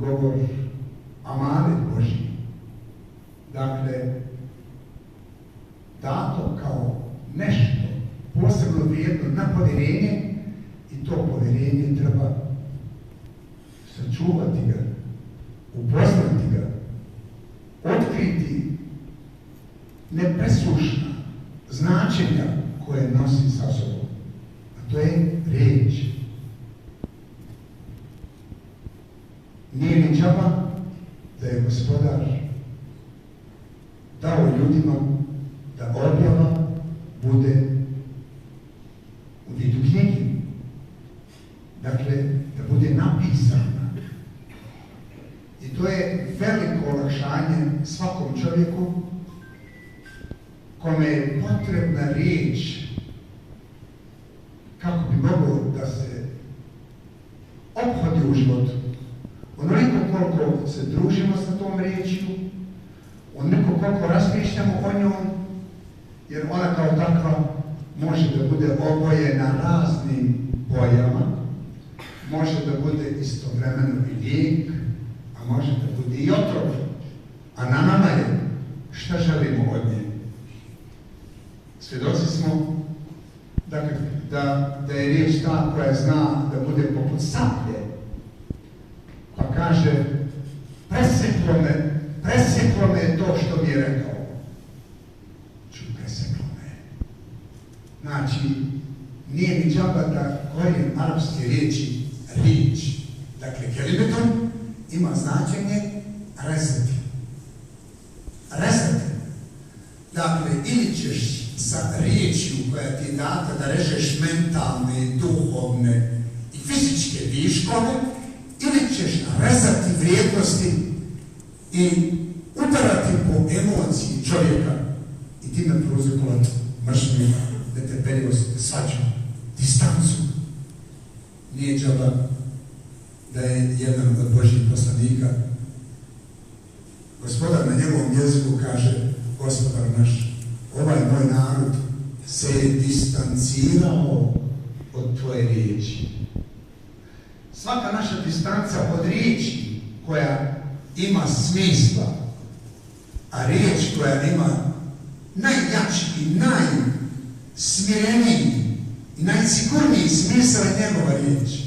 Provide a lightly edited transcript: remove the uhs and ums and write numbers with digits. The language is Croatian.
govor amanet Božji. Dakle, dato kao nešto posebno vrijedno na povjerenje i to povjerenje treba sačuvati ga, upoznati ga, otkriti nepresušna značenja koje nosi sa sobom. A to je riječ. Nije ni džaba da je Gospodar dao ljudima da objava bude u vidu knjige. Dakle, da bude napisana. I to je veliko olakšanje svakom čovjeku kome je potrebna riječ kako bi moglo da se ophodi u životu. Onoliko koliko se družimo sa tom riječju, onoliko koliko razmišljamo o njom, jer ona kao takva može da bude obojena raznim bojama, može da bude istovremeno i lijek, a može da bude i otrov. A na nama je šta želimo od nje. Svjedoci smo da je riječ ta koja zna da bude poput sablje, pa kaže presjeklo me to što mi je rekao. Presjeklo me. Znači, nije ni džaba da korijen arapske riječi riječ. Dakle, kelimeton ima značenje rezati. Rezati. Dakle, ili ćeš sa riječju koja ti je data da režeš mentalne, duhovne i fizičke viškove, ili ćeš rezati vrijednosti i udarati po emociji čovjeka i time prouzrokovati mržnju, netrpeljivost, svađu, distancu. Nije džaba da je jedan od Božjih poslanika, Gospodar na njegovom jeziku kaže, Gospodar naš, ovaj moj narod se je distancirao od tvoje riječi. Svaka naša distanca od riječi koja ima smisla, a riječ koja ima najjači i najsmireniji i najsigurniji smisao je njegova riječ.